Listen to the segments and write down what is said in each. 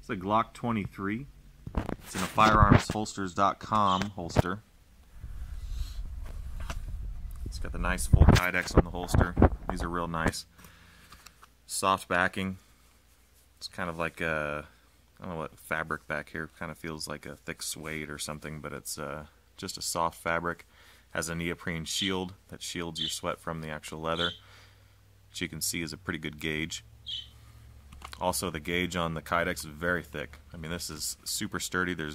It's a Glock 23. It's in a firearmsholsters.com holster. It's got the nice full kydex on the holster. These are real nice. Soft backing. It's kind of like a, I don't know what fabric back here, kind of feels like a thick suede or something, but it's just a soft fabric. Has a neoprene shield that shields your sweat from the actual leather, which you can see is a pretty good gauge. Also, the gauge on the kydex is very thick. I mean, this is super sturdy. There's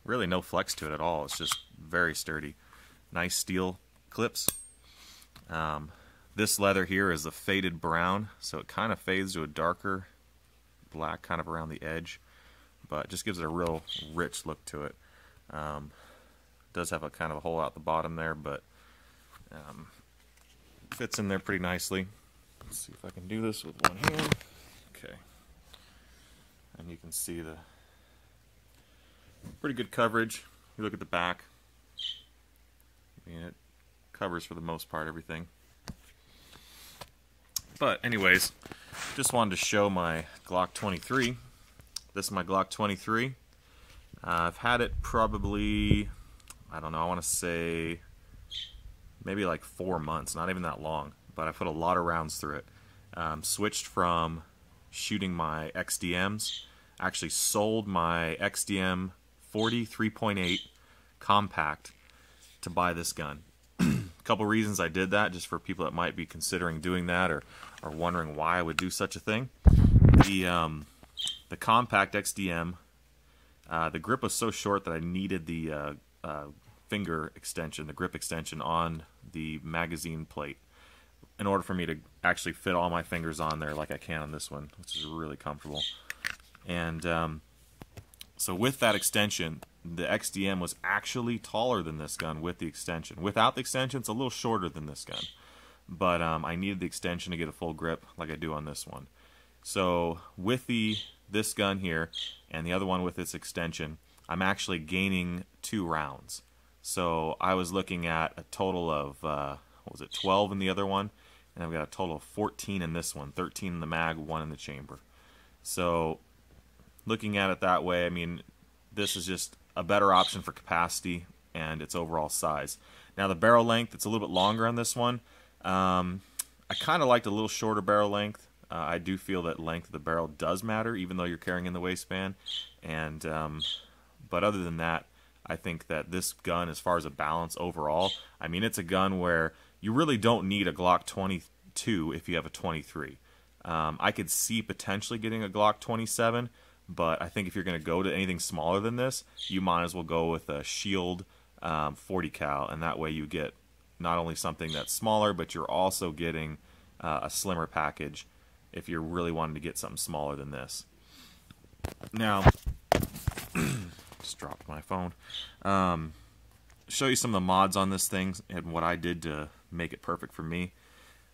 really no flex to it at all. It's just very sturdy. Nice steel clips. This leather here is a faded brown, so it kind of fades to a darker black kind of around the edge, but it just gives it a real rich look to it. Does have a kind of a hole out the bottom there, but fits in there pretty nicely. Let's see if I can do this with one hand. Okay, and you can see the pretty good coverage. You look at the back, I mean, it covers for the most part everything. But anyways, just wanted to show my Glock 23. This is my Glock 23. I've had it probably, I don't know, I want to say maybe like 4 months, not even that long, but I put a lot of rounds through it. Switched from shooting my XDMs, actually sold my XDM 40 3.8 compact to buy this gun. A couple reasons I did that, just for people that might be considering doing that or wondering why I would do such a thing. The compact XDM, the grip was so short that I needed the finger extension, the grip extension on the magazine plate in order for me to actually fit all my fingers on there like I can on this one, which is really comfortable. And so with that extension, the XDM was actually taller than this gun with the extension. Without the extension, it's a little shorter than this gun. But I needed the extension to get a full grip like I do on this one. So with this gun here and the other one with its extension, I'm actually gaining 2 rounds. So I was looking at a total of, what was it, 12 in the other one, and I've got a total of 14 in this one, 13 in the mag, 1 in the chamber. So looking at it that way, I mean, this is just a better option for capacity and its overall size. Now the barrel length, it's a little bit longer on this one. I kind of liked a little shorter barrel length. I do feel that length of the barrel does matter, even though you're carrying in the waistband. And but other than that, I think that this gun, as far as a balance overall, I mean, it's a gun where you really don't need a Glock 22 if you have a 23. I could see potentially getting a Glock 27, but I think if you're going to go to anything smaller than this, you might as well go with a Shield 40 cal, and that way you get not only something that's smaller, but you're also getting a slimmer package if you're really wanting to get something smaller than this. Now, just dropped my phone. Show you some of the mods on this thing and what I did to make it perfect for me.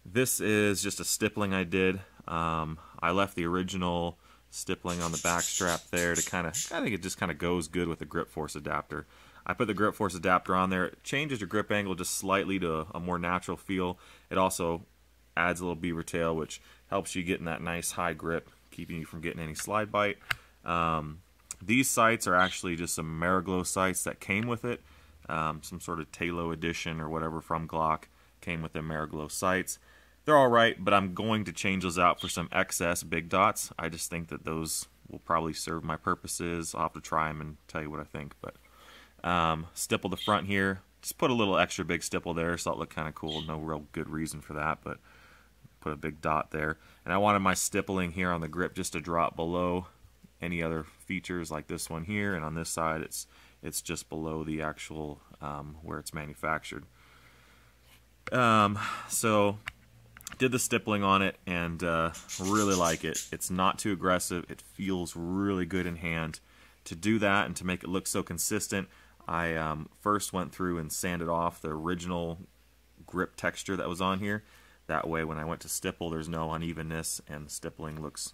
This is just a stippling I did. I left the original stippling on the back strap there to kind of, I think it just kind of goes good with the grip force adapter. I put the grip force adapter on there. It changes your grip angle just slightly to a more natural feel. It also adds a little beaver tail, which helps you get in that nice high grip, keeping you from getting any slide bite. These sights are actually just some Mariglow sights that came with it. Some sort of Talo edition or whatever from Glock came with their Mariglow sights. They're alright, but I'm going to change those out for some XS big dots. I just think that those will probably serve my purposes. I'll have to try them and tell you what I think. But stipple the front here. Just put a little extra big stipple there so it'll look kind of cool. No real good reason for that, but put a big dot there. And I wanted my stippling here on the grip just to drop below any other features like this one here, and on this side it's just below the actual where it's manufactured. So did the stippling on it and really like it. It's not too aggressive. It feels really good in hand. To do that and to make it look so consistent, I first went through and sanded off the original grip texture that was on here. That way when I went to stipple, there's no unevenness and the stippling looks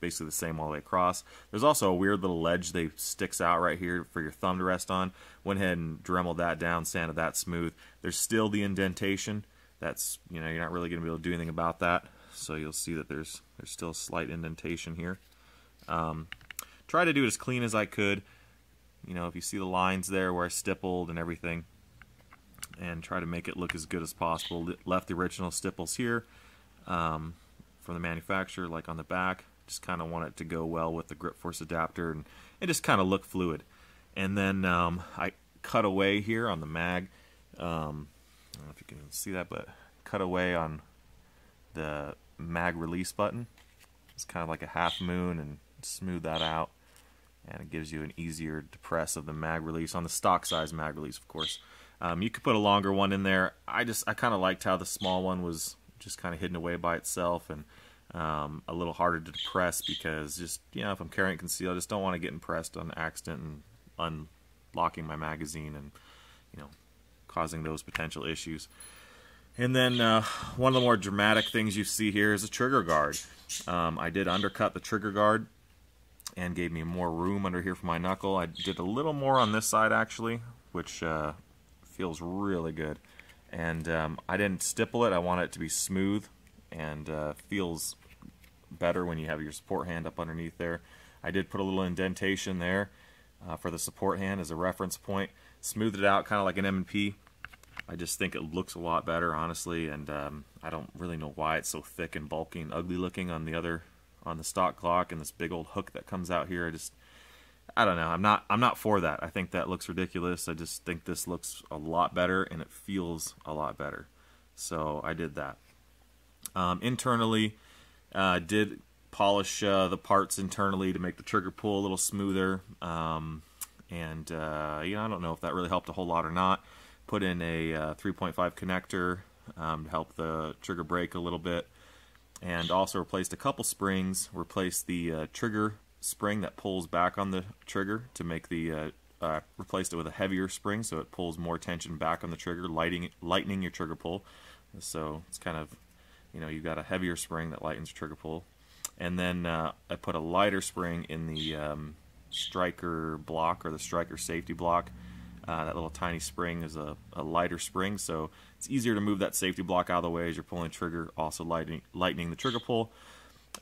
basically the same all the way across. There's also a weird little ledge that sticks out right here for your thumb to rest on. Went ahead and dremeled that down, sanded that smooth. There's still the indentation. That's, you know, you're not really going to be able to do anything about that. So you'll see that there's still a slight indentation here. Try to do it as clean as I could. You know, if you see the lines there where I stippled and everything, and try to make it look as good as possible. Left the original stipples here from the manufacturer, like on the back. Just kind of want it to go well with the grip force adapter and just kind of look fluid. And then I cut away here on the mag. I don't know if you can see that, but cut away on the mag release button. It's kind of like a half moon, and smooth that out, and it gives you an easier depress of the mag release on the stock size mag release, of course. You could put a longer one in there. I kind of liked how the small one was just kind of hidden away by itself, and a little harder to depress, because just, you know, if I'm carrying it concealed, I just don't want to get impressed on accident and unlocking my magazine and, you know, causing those potential issues. And then one of the more dramatic things you see here is a trigger guard. I did undercut the trigger guard and gave me more room under here for my knuckle. I did a little more on this side actually, which feels really good. And I didn't stipple it. I want it to be smooth, and feels better when you have your support hand up underneath there. I did put a little indentation there for the support hand as a reference point. Smoothed it out kind of like an M&P. I just think it looks a lot better, honestly, and I don't really know why it's so thick and bulky and ugly looking on the stock Glock, and this big old hook that comes out here. I don't know. I'm not for that. I think that looks ridiculous. I just think this looks a lot better, and it feels a lot better. So I did that. Internally, did polish the parts internally to make the trigger pull a little smoother. You know, I don't know if that really helped a whole lot or not. Put in a 3.5 connector to help the trigger break a little bit, and also replaced a couple springs. Replaced the trigger spring that pulls back on the trigger to make the replaced it with a heavier spring, so it pulls more tension back on the trigger, lightening your trigger pull. So it's kind of, you know, you've got a heavier spring that lightens your trigger pull. And then I put a lighter spring in the striker block, or the striker safety block. That little tiny spring is a lighter spring, so it's easier to move that safety block out of the way as you're pulling the trigger, also lightening the trigger pull.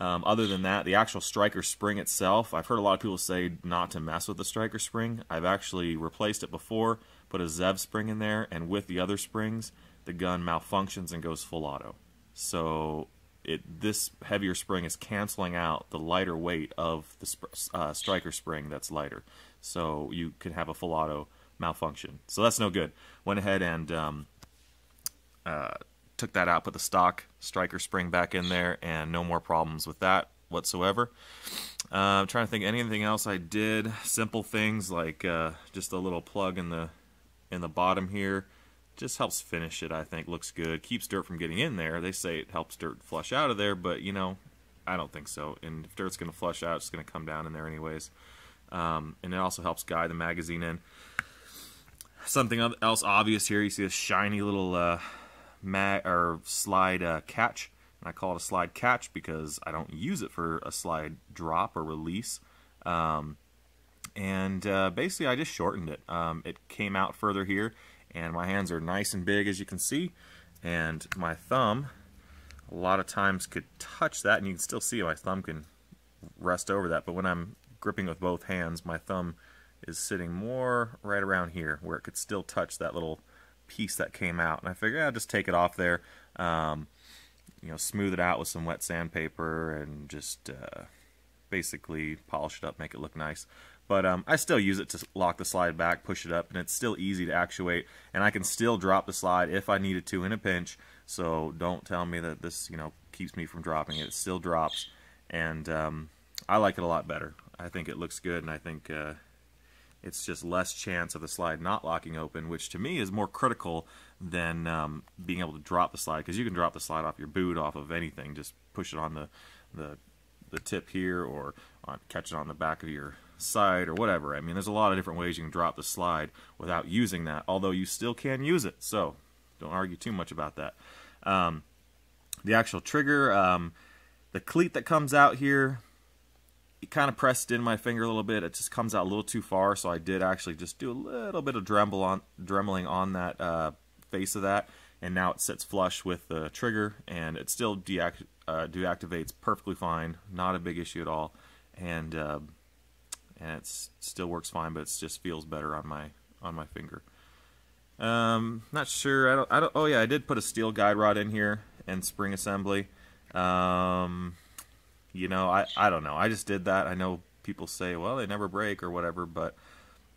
Other than that, the actual striker spring itself, I've heard a lot of people say not to mess with the striker spring. I've actually replaced it before, put a Zev spring in there, and with the other springs, the gun malfunctions and goes full auto. So this heavier spring is canceling out the lighter weight of the striker spring that's lighter. So you can have a full auto malfunction. So that's no good. Went ahead and took that out, put the stock striker spring back in there, and no more problems with that whatsoever. I'm trying to think of anything else I did. Simple things like just a little plug in the bottom here. Just helps finish it, I think. Looks good. Keeps dirt from getting in there. They say it helps dirt flush out of there, but, you know, I don't think so. And if dirt's going to flush out, it's going to come down in there anyways. And it also helps guide the magazine in. Something else obvious here, you see a shiny little slide catch. And I call it a slide catch because I don't use it for a slide drop or release. Basically I just shortened it. It came out further here, and my hands are nice and big, as you can see, and my thumb a lot of times could touch that, and you can still see my thumb can rest over that, but when I'm gripping with both hands, my thumb is sitting more right around here where it could still touch that little piece that came out. And I figured I'll just take it off there, you know, smooth it out with some wet sandpaper, and just basically polish it up, make it look nice. But I still use it to lock the slide back, push it up, and it's still easy to actuate, and I can still drop the slide if I needed to in a pinch. So don't tell me that this, you know, keeps me from dropping it. It still drops, and I like it a lot better. I think it looks good, and I think it's just less chance of the slide not locking open, which to me is more critical than being able to drop the slide, because you can drop the slide off your boot, off of anything. Just push it on the tip here, or catch it on the back of your side, or whatever. I mean, there's a lot of different ways you can drop the slide without using that, although you still can use it, so don't argue too much about that. The actual trigger, the cleat that comes out here, it kind of pressed in my finger a little bit. It just comes out a little too far, so I did actually just do a little bit of dremeling on that face of that, and now it sits flush with the trigger, and it still deactivates perfectly fine, not a big issue at all. and it still works fine, but it just feels better on my finger. Not sure. I don't. Oh yeah, I did put a steel guide rod in here and spring assembly. You know, I don't know. I just did that. I know people say, well, they never break or whatever, but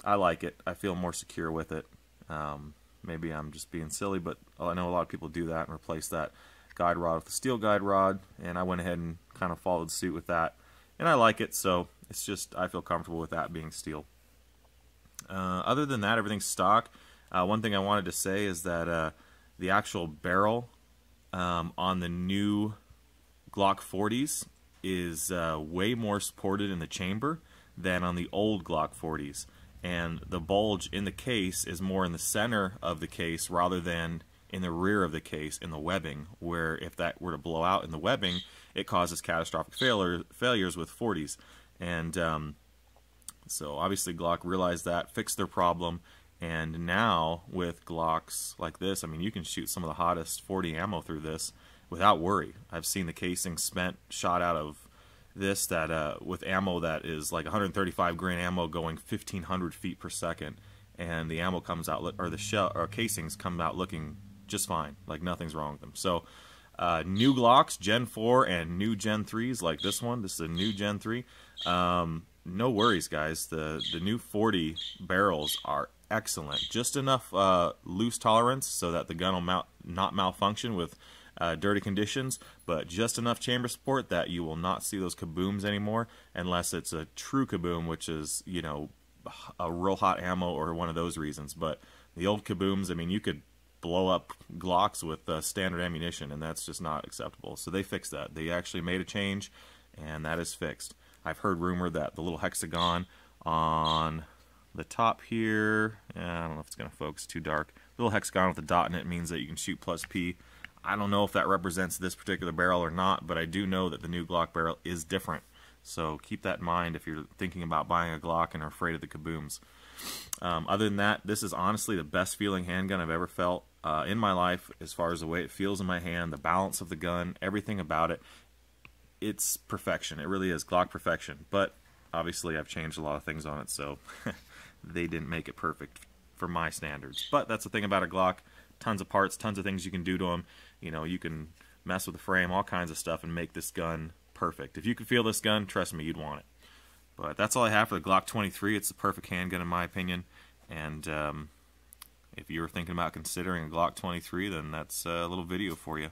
I like it. I feel more secure with it. Maybe I'm just being silly, but I know a lot of people do that and replace that guide rod with a steel guide rod, and I went ahead and kind of followed suit with that, and I like it. So it's just, I feel comfortable with that being steel. Other than that, everything's stock. One thing I wanted to say is that the actual barrel on the new Glock 40s is way more supported in the chamber than on the old Glock 40s, and the bulge in the case is more in the center of the case rather than in the rear of the case in the webbing, where if that were to blow out in the webbing, it causes catastrophic failures with 40s. And so obviously Glock realized that, fixed their problem, and now with Glocks like this, I mean, you can shoot some of the hottest 40 ammo through this without worry. I've seen the casing shot out of this with ammo that is like 135 grain ammo going 1,500 feet per second, and the ammo comes out, or the shell or casings come out looking just fine, like nothing's wrong with them. So new Glocks Gen 4 and new Gen 3s like this one. This is a new Gen 3. No worries, guys. The new 40 barrels are excellent. Just enough loose tolerance so that the gun will not malfunction with dirty conditions, but just enough chamber support that you will not see those kabooms anymore, unless it's a true kaboom, which is, you know, a real hot ammo or one of those reasons. But the old kabooms, I mean, you could blow up Glocks with standard ammunition, and that's just not acceptable. So they fixed that. They actually made a change, and that is fixed. I've heard rumor that the little hexagon on the top here, I don't know if it's going to focus, too dark. The little hexagon with the dot in it means that you can shoot +P. I don't know if that represents this particular barrel or not, but I do know that the new Glock barrel is different. So keep that in mind if you're thinking about buying a Glock and are afraid of the kabooms. Other than that, this is honestly the best feeling handgun I've ever felt in my life, as far as the way it feels in my hand, the balance of the gun, everything about it. It's perfection. It really is Glock perfection. But obviously I've changed a lot of things on it, so they didn't make it perfect for my standards. But that's the thing about a Glock. Tons of parts, tons of things you can do to them. You know, you can mess with the frame, all kinds of stuff, and make this gun perfect. If you could feel this gun, trust me, you'd want it. But that's all I have for the Glock 23. It's the perfect handgun in my opinion. And if you're thinking about considering a Glock 23, then that's a little video for you.